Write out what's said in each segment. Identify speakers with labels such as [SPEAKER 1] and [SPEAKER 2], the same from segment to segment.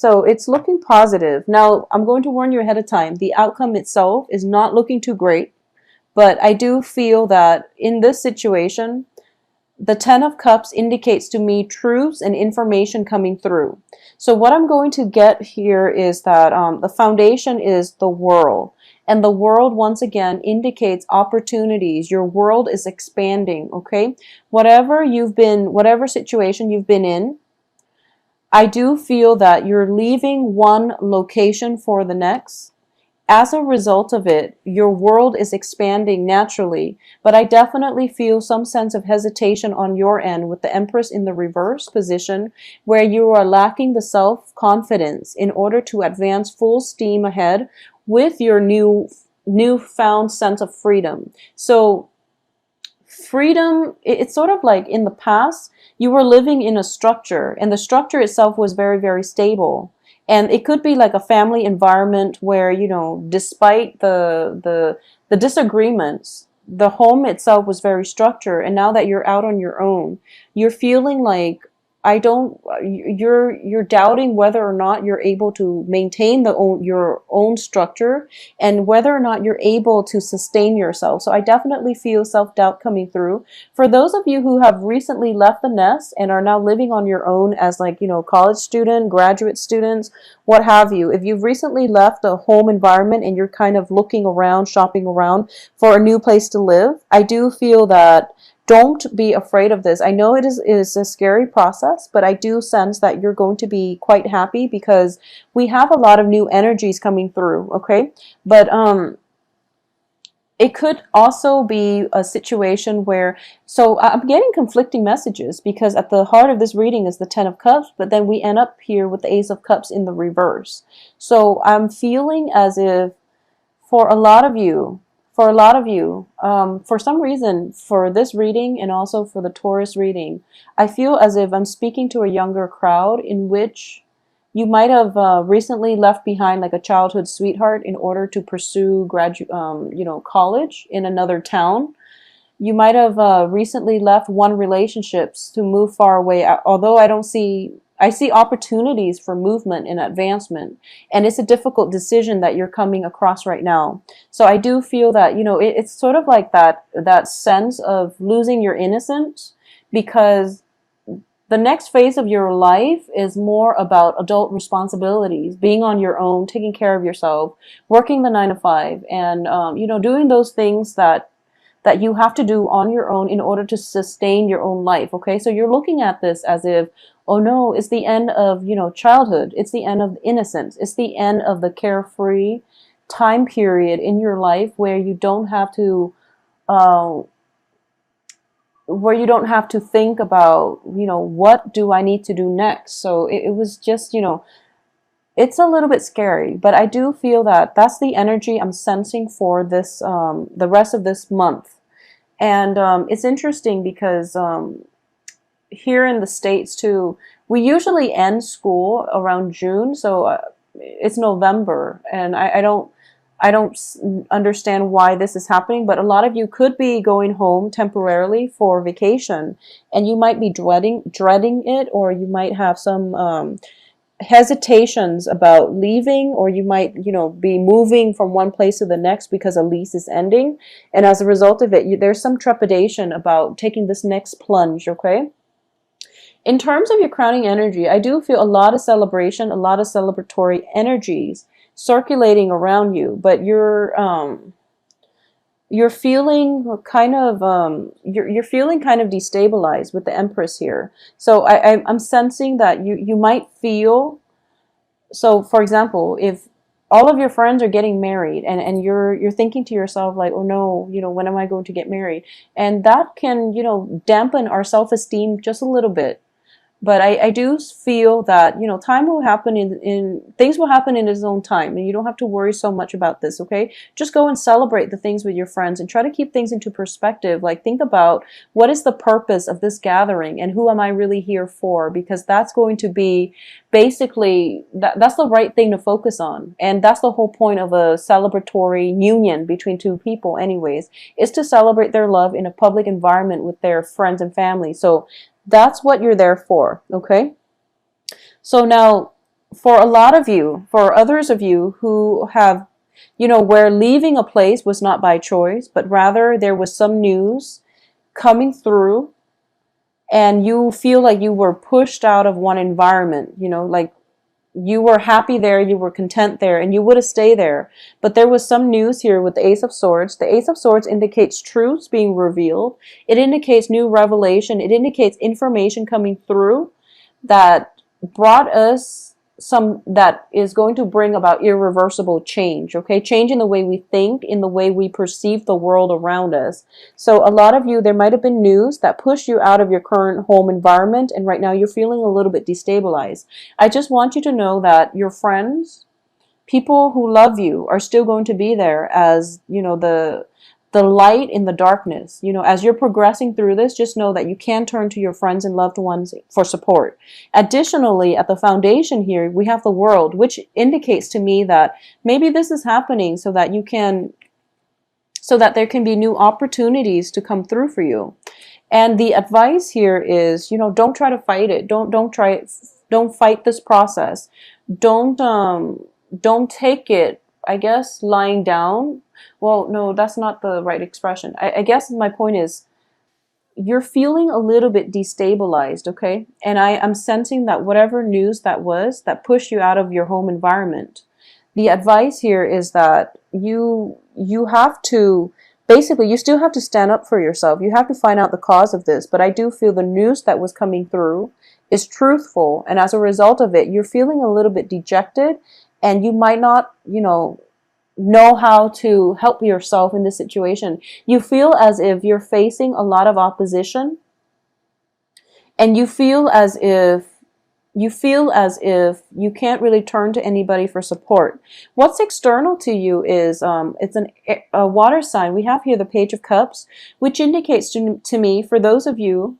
[SPEAKER 1] So it's looking positive. Now, I'm going to warn you ahead of time. The outcome itself is not looking too great, but I do feel that in this situation, the Ten of Cups indicates to me truths and information coming through. So what I'm going to get here is that the foundation is the world. And the world, once again, indicates opportunities. Your world is expanding, okay? Whatever situation you've been in, I do feel that you're leaving one location for the next. As a result of it, your world is expanding naturally, but I definitely feel some sense of hesitation on your end with the Empress in the reverse position, where you are lacking the self-confidence in order to advance full steam ahead with your newfound sense of freedom. So freedom, it's sort of like in the past, you were living in a structure, and the structure itself was very, very stable. And it could be like a family environment where, despite the disagreements, the home itself was very structured. And now that you're out on your own, you're feeling like you're doubting whether or not you're able to maintain your own structure, and whether or not you're able to sustain yourself. So I definitely feel self-doubt coming through. For those of you who have recently left the nest and are now living on your own as college student, graduate students, what have you, if you've recently left a home environment and you're kind of looking around, shopping around for a new place to live, I do feel that don't be afraid of this. I know it is a scary process, but I do sense that you're going to be quite happy because we have a lot of new energies coming through, okay? But it could also be a situation where, so I'm getting conflicting messages because at the heart of this reading is the Ten of Cups, but then we end up here with the Ace of Cups in the reverse. So I'm feeling as if for a lot of you, for some reason, for this reading and also for the Taurus reading, I feel as if I'm speaking to a younger crowd in which you might have recently left behind like a childhood sweetheart in order to pursue college in another town. You might have recently left one relationships to move far away. Although I see opportunities for movement and advancement, and it's a difficult decision that you're coming across right now. So I do feel that, it's sort of like that sense of losing your innocence, because the next phase of your life is more about adult responsibilities, being on your own, taking care of yourself, working the 9 to 5, and doing those things that you have to do on your own in order to sustain your own life. Okay, so you're looking at this as if, oh no, it's the end of childhood, it's the end of innocence, it's the end of the carefree time period in your life where you don't have to think about what do I need to do next. So it was just it's a little bit scary, but I do feel that that's the energy I'm sensing for this the rest of this month. And it's interesting because here in the States too, we usually end school around June, so it's November, and I don't understand why this is happening, but a lot of you could be going home temporarily for vacation, and you might be dreading it, or you might have some hesitations about leaving, or you might be moving from one place to the next because a lease is ending, and as a result of it, there's some trepidation about taking this next plunge. Okay, in terms of your crowning energy, I do feel a lot of celebration, a lot of celebratory energies circulating around you, but you're feeling kind of you're feeling kind of destabilized with the Empress here. So I'm sensing that you might feel, so for example, if all of your friends are getting married, and you're thinking to yourself like, oh no, when am I going to get married? And that can dampen our self-esteem just a little bit. But I do feel that, time will happen things will happen in its own time, and you don't have to worry so much about this, okay? Just go and celebrate the things with your friends and try to keep things into perspective. Like, think about what is the purpose of this gathering and who am I really here for? Because that's going to be basically, that's the right thing to focus on. And that's the whole point of a celebratory union between two people anyways, is to celebrate their love in a public environment with their friends and family. So that's what you're there for, okay? So now, for a lot of you, for others of you who have, where leaving a place was not by choice, but rather there was some news coming through, and you feel like you were pushed out of one environment, like you were happy there, you were content there, and you would have stayed there. But there was some news here with the Ace of Swords. The Ace of Swords indicates truths being revealed. It indicates new revelation. It indicates information coming through that brought us some, that is going to bring about irreversible change, okay? Change in the way we think, in the way we perceive the world around us. So a lot of you, there might have been news that pushed you out of your current home environment, and right now you're feeling a little bit destabilized. I just want you to know that your friends, people who love you, are still going to be there as, the light in the darkness. As you're progressing through this, just know that you can turn to your friends and loved ones for support. Additionally, at the foundation here, we have the World, which indicates to me that maybe this is happening so that there can be new opportunities to come through for you. And the advice here is, don't try to fight it. Don't fight this process. Don't take it, I guess, lying down. Well, no, that's not the right expression. I guess my point is, you're feeling a little bit destabilized, okay? And I'm sensing that whatever news that was that pushed you out of your home environment, the advice here is that you have to, basically, you still have to stand up for yourself. You have to find out the cause of this. But I do feel the news that was coming through is truthful, and as a result of it, you're feeling a little bit dejected, and you might not, know how to help yourself in this situation. You feel as if you're facing a lot of opposition, and you feel as if you can't really turn to anybody for support. What's external to you is it's a water sign. We have here the Page of Cups, which indicates to me, for those of you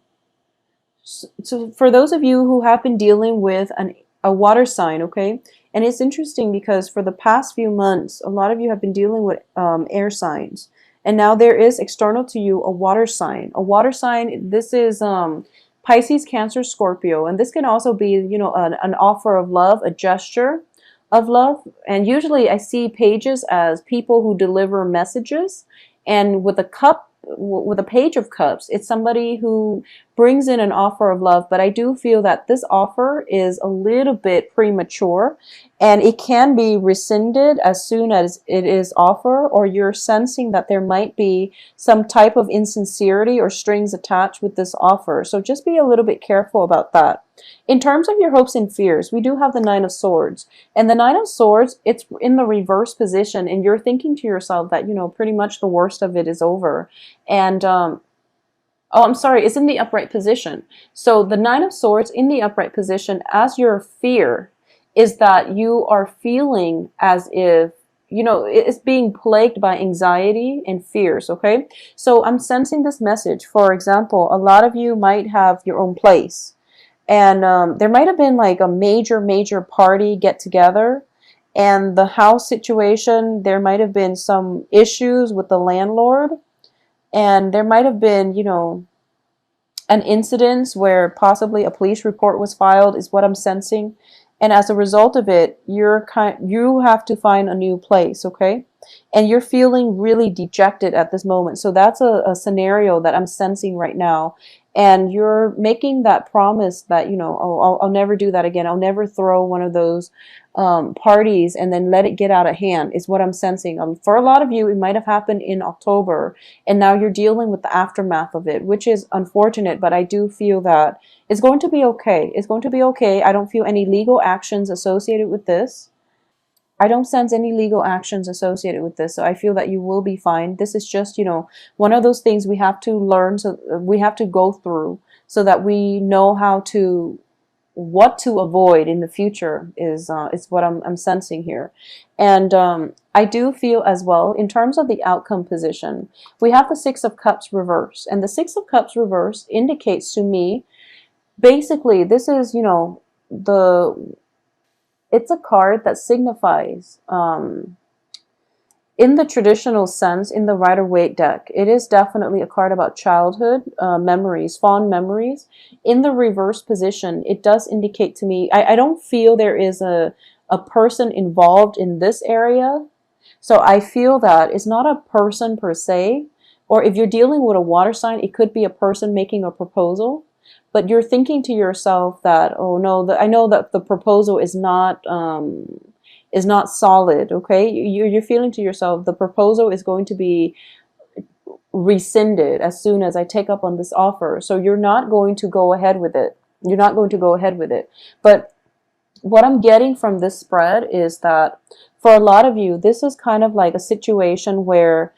[SPEAKER 1] who have been dealing with a water sign, okay? And it's interesting because for the past few months, a lot of you have been dealing with air signs. And now there is external to you a water sign. A water sign, this is Pisces, Cancer, Scorpio. And this can also be, an offer of love, a gesture of love. And usually I see pages as people who deliver messages. And with a Page of Cups, it's somebody who brings in an offer of love, but I do feel that this offer is a little bit premature, and it can be rescinded as soon as it is offered, or you're sensing that there might be some type of insincerity or strings attached with this offer. So just be a little bit careful about that. In terms of your hopes and fears, we do have the Nine of Swords. And the Nine of Swords, it's in the reverse position, and you're thinking to yourself that, pretty much the worst of it is over. And, oh, I'm sorry, it's in the upright position. So the Nine of Swords in the upright position as your fear is that you are feeling as if, it's being plagued by anxiety and fears, okay? So I'm sensing this message. For example, a lot of you might have your own place. And there might have been like a major party get together, and the house situation, there might have been some issues with the landlord, and there might have been, an incident where possibly a police report was filed, is what I'm sensing. And as a result of it, you have to find a new place, okay? And you're feeling really dejected at this moment. So that's a scenario that I'm sensing right now. And you're making that promise that, oh, I'll never do that again. I'll never throw one of those parties and then let it get out of hand, is what I'm sensing. For a lot of you, it might have happened in October, and now you're dealing with the aftermath of it, which is unfortunate, but I do feel that it's going to be okay. It's going to be okay. I don't feel any legal actions associated with this. I don't sense any legal actions associated with this, so I feel that you will be fine. This is just, one of those things we have to learn, so we have to go through so that we know what to avoid in the future is what I'm sensing here. And I do feel as well, in terms of the outcome position, we have the Six of Cups reverse. And the Six of Cups reverse indicates to me, basically, this is, it's a card that signifies, in the traditional sense, in the Rider-Waite deck, it is definitely a card about childhood memories, fond memories. In the reverse position, it does indicate to me, I don't feel there is a person involved in this area. So I feel that it's not a person per se, or if you're dealing with a water sign, it could be a person making a proposal. But you're thinking to yourself that, oh no, I know that the proposal is not solid. Okay, you're feeling to yourself the proposal is going to be rescinded as soon as I take up on this offer. So you're not going to go ahead with it. You're not going to go ahead with it. But what I'm getting from this spread is that for a lot of you, this is kind of like a situation where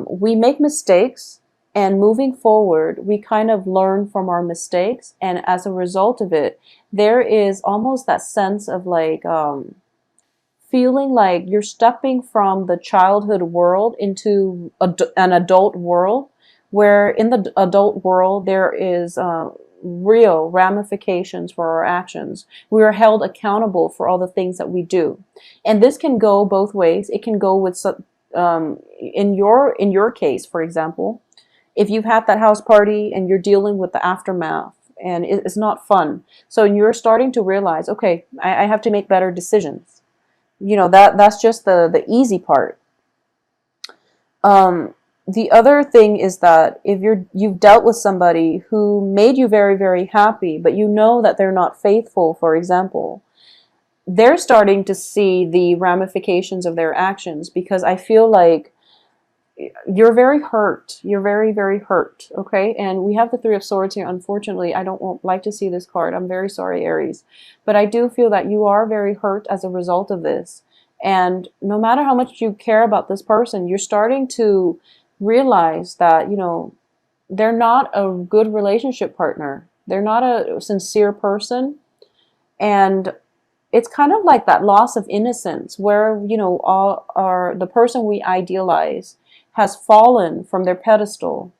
[SPEAKER 1] we make mistakes, and moving forward, we kind of learn from our mistakes. And as a result of it, there is almost that sense of like feeling like you're stepping from the childhood world into an adult world, where in the adult world there is real ramifications for our actions. We are held accountable for all the things that we do, and this can go both ways. It can go with in your case, for example, if you've had that house party and you're dealing with the aftermath and it's not fun, so you're starting to realize, okay, I have to make better decisions. You know, that's just the easy part. The other thing is that if you've dealt with somebody who made you very, very happy, but you know that they're not faithful, for example, they're starting to see the ramifications of their actions, because I feel like you're very hurt. You're very, very hurt. Okay. And we have the Three of Swords here. Unfortunately, I don't like to see this card. I'm very sorry, Aries. But I do feel that you are very hurt as a result of this. And no matter how much you care about this person, you're starting to realize that, you know, they're not a good relationship partner. They're not a sincere person. And it's kind of like that loss of innocence where, you know, the person we idealize has fallen from their pedestal,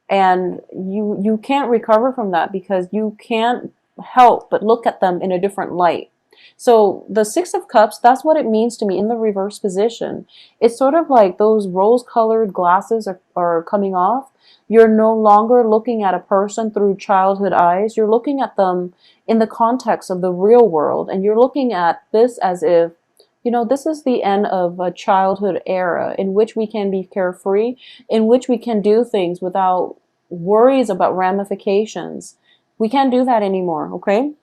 [SPEAKER 1] and you can't recover from that because you can't help but look at them in a different light. So the Six of Cups, that's what it means to me in the reverse position. It's sort of like those rose-colored glasses are coming off. You're no longer looking at a person through childhood eyes. You're looking at them in the context of the real world, and you're looking at this as if, you know, this is the end of a childhood era in which we can be carefree, in which we can do things without worries about ramifications. We can't do that anymore, okay?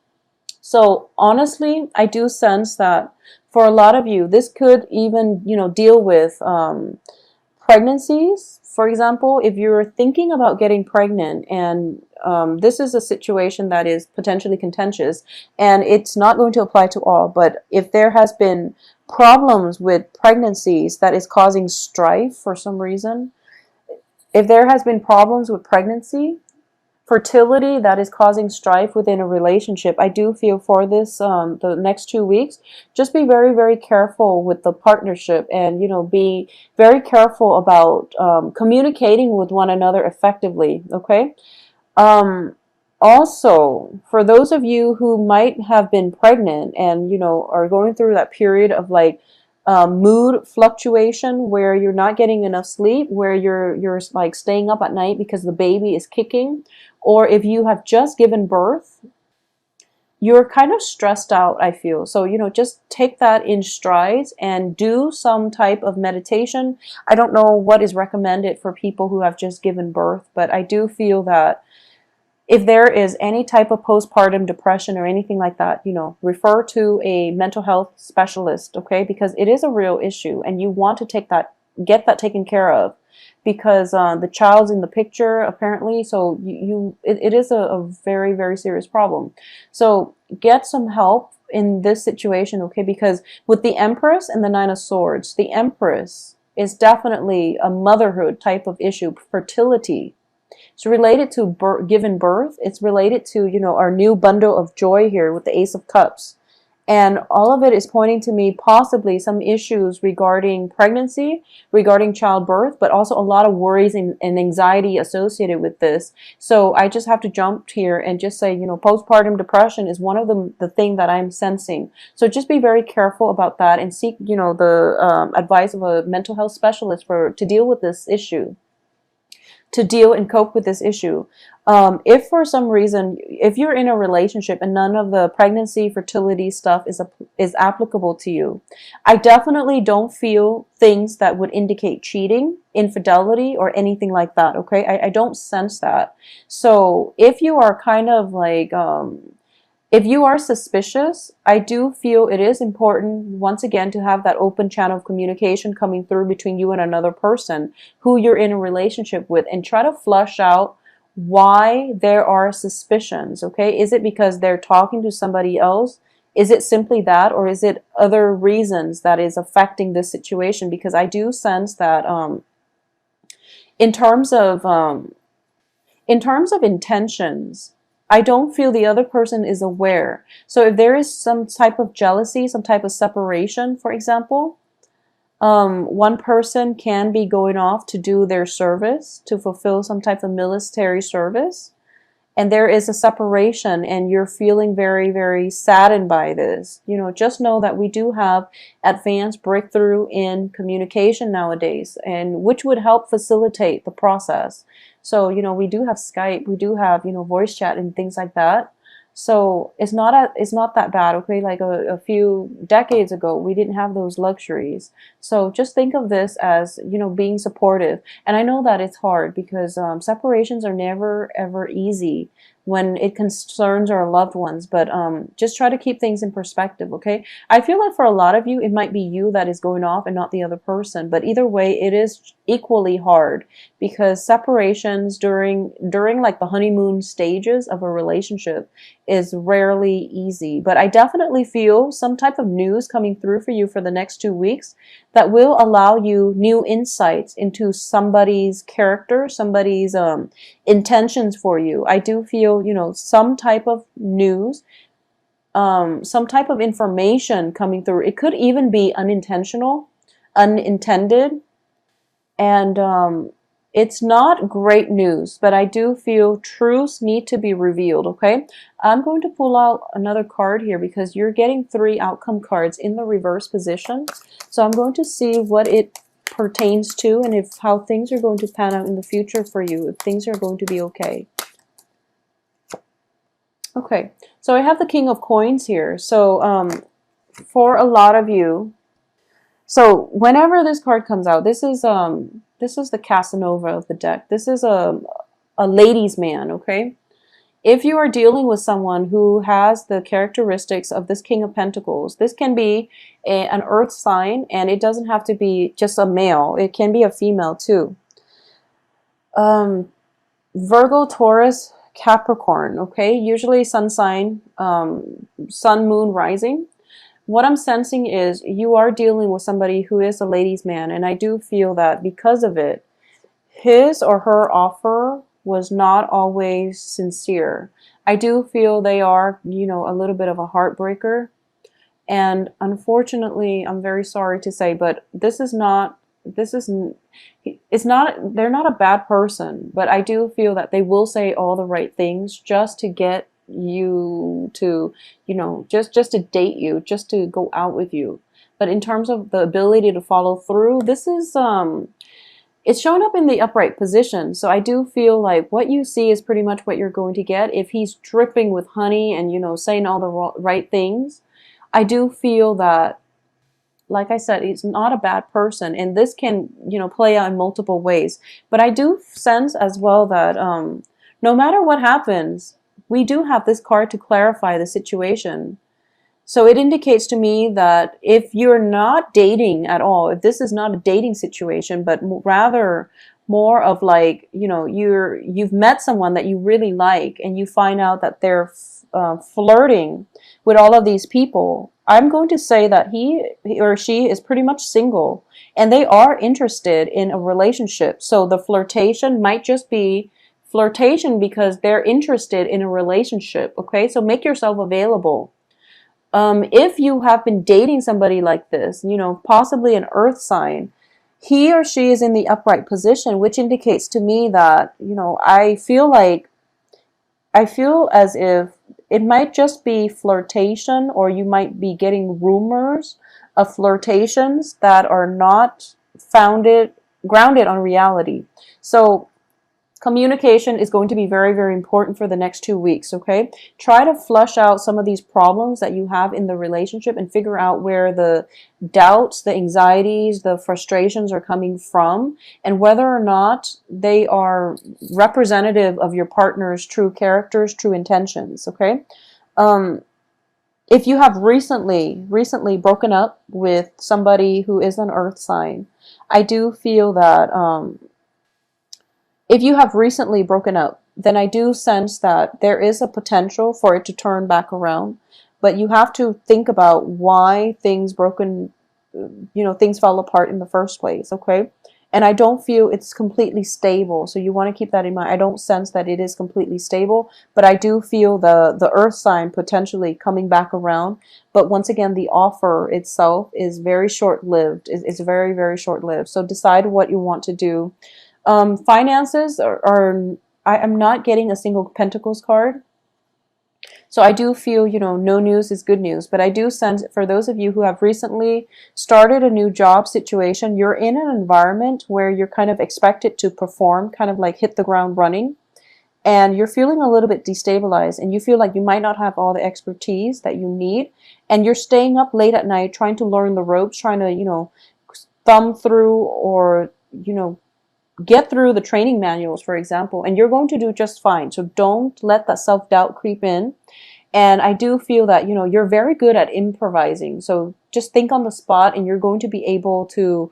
[SPEAKER 1] So honestly, I do sense that for a lot of you, this could even, you know, deal with pregnancies. For example, if you're thinking about getting pregnant, and this is a situation that is potentially contentious, and it's not going to apply to all, but if there has been problems with pregnancies that is causing strife for some reason, if there has been problems with pregnancy, fertility that is causing strife within a relationship, I do feel for this the next 2 weeks, just be very, very careful with the partnership, and, you know, be very careful about communicating with one another effectively. Okay. Also, for those of you who might have been pregnant and, you know, are going through that period of like mood fluctuation where you're not getting enough sleep, where you're like staying up at night because the baby is kicking, or if you have just given birth, you're kind of stressed out, I feel. So, you know, just take that in strides and do some type of meditation. I don't know what is recommended for people who have just given birth, but I do feel that if there is any type of postpartum depression or anything like that, you know, refer to a mental health specialist, okay? Because it is a real issue, and you want to get that taken care of, because the child's in the picture apparently. So it is a very, very serious problem. So get some help in this situation, okay? Because with the Empress and the Nine of Swords, the Empress is definitely a motherhood type of issue, fertility. It's related to given birth. It's related to, you know, our new bundle of joy here with the Ace of Cups. And all of it is pointing to me possibly some issues regarding pregnancy, regarding childbirth, but also a lot of worries and anxiety associated with this. So I just have to jump here and just say, postpartum depression is one of the thing that I'm sensing. So just be very careful about that and seek, the advice of a mental health specialist to deal with this issue, to deal and cope with this issue. If for some reason, if you're in a relationship and none of the pregnancy, fertility stuff is applicable to you, I definitely don't feel things that would indicate cheating, infidelity, or anything like that. Okay, I don't sense that. So if you are kind of like if you are suspicious, I do feel it is important, once again, to have that open channel of communication coming through between you and another person who you're in a relationship with, and try to flush out why there are suspicions, okay? Is it because they're talking to somebody else? Is it simply that, or is it other reasons that is affecting this situation? Because I do sense that in terms of intentions, I don't feel the other person is aware. So if there is some type of jealousy, some type of separation, for example, one person can be going off to do their service, to fulfill some type of military service, and there is a separation and you're feeling very, very saddened by this. Just know that we do have advanced breakthrough in communication nowadays, and which would help facilitate the process. So, we do have Skype, we do have, voice chat and things like that. So it's not that bad, okay? Like a few decades ago, we didn't have those luxuries. So just think of this as, being supportive. And I know that it's hard because separations are never, ever easy when it concerns our loved ones. But just try to keep things in perspective, okay? I feel like for a lot of you, it might be you that is going off and not the other person. But either way, it is equally hard, because separations during like the honeymoon stages of a relationship is rarely easy. But I definitely feel some type of news coming through for you for the next 2 weeks that will allow you new insights into somebody's character, somebody's intentions for you. I do feel, some type of news, some type of information coming through. It could even be unintentional, unintended, and it's not great news, but I do feel truths need to be revealed, okay? I'm going to pull out another card here because you're getting 3 outcome cards in the reverse position. So I'm going to see what it pertains to and how things are going to pan out in the future for you, if things are going to be okay. Okay, so I have the King of Coins here. So for a lot of you, so whenever this card comes out, this is the Casanova of the deck. This is a ladies' man, okay? If you are dealing with someone who has the characteristics of this King of Pentacles, this can be an earth sign, and it doesn't have to be just a male. It can be a female too. Virgo, Taurus, Capricorn, okay? Usually sun sign, sun, moon, rising. What I'm sensing is you are dealing with somebody who is a ladies' man, and I do feel that because of it, his or her offer was not always sincere. I do feel they are, a little bit of a heartbreaker. And unfortunately, I'm very sorry to say, but it's not, they're not a bad person, but I do feel that they will say all the right things just to get you to, just to date you, just to go out with you. But in terms of the ability to follow through, this is, it's showing up in the upright position. So I do feel like what you see is pretty much what you're going to get. If he's dripping with honey and, saying all the right things, I do feel that, like I said, he's not a bad person. And this can, play out in multiple ways. But I do sense as well that no matter what happens, we do have this card to clarify the situation. So it indicates to me that if you're not dating at all, if this is not a dating situation, but rather more of like, you've met someone that you really like and you find out that they're flirting with all of these people, I'm going to say that he or she is pretty much single and they are interested in a relationship. So the flirtation might just be flirtation because they're interested in a relationship, okay? So make yourself available. If you have been dating somebody like this, possibly an earth sign, he or she is in the upright position, which indicates to me that, I feel as if it might just be flirtation, or you might be getting rumors of flirtations that are not grounded on reality. So communication is going to be very, very important for the next 2 weeks, okay? Try to flush out some of these problems that you have in the relationship and figure out where the doubts, the anxieties, the frustrations are coming from, and whether or not they are representative of your partner's true characters, true intentions, okay? Um, if you have recently broken up with somebody who is an earth sign, I do feel that if you have recently broken up, then I do sense that there is a potential for it to turn back around. But you have to think about why things fell apart in the first place, okay? And I don't feel it's completely stable. So you want to keep that in mind. I don't sense that it is completely stable, but I do feel the earth sign potentially coming back around. But once again, the offer itself is very short-lived. It's very, very short-lived. So decide what you want to do. Finances I'm not getting a single Pentacles card. So I do feel, no news is good news, but I do sense for those of you who have recently started a new job situation, you're in an environment where you're kind of expected to perform, kind of like hit the ground running, and you're feeling a little bit destabilized, and you feel like you might not have all the expertise that you need, and you're staying up late at night trying to learn the ropes, trying to, thumb through, or, get through the training manuals, for example, and you're going to do just fine. So don't let that self-doubt creep in. And I do feel that, you're very good at improvising. So just think on the spot, and you're going to be able to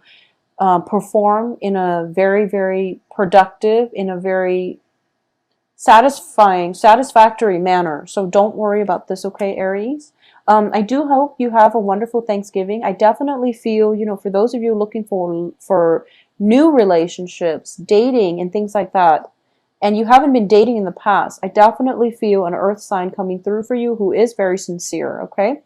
[SPEAKER 1] perform in a very, very productive, in a very satisfactory manner. So don't worry about this, okay, Aries? I do hope you have a wonderful Thanksgiving. I definitely feel, for those of you looking for new relationships, dating, and things like that, and you haven't been dating in the past, I definitely feel an earth sign coming through for you who is very sincere, okay?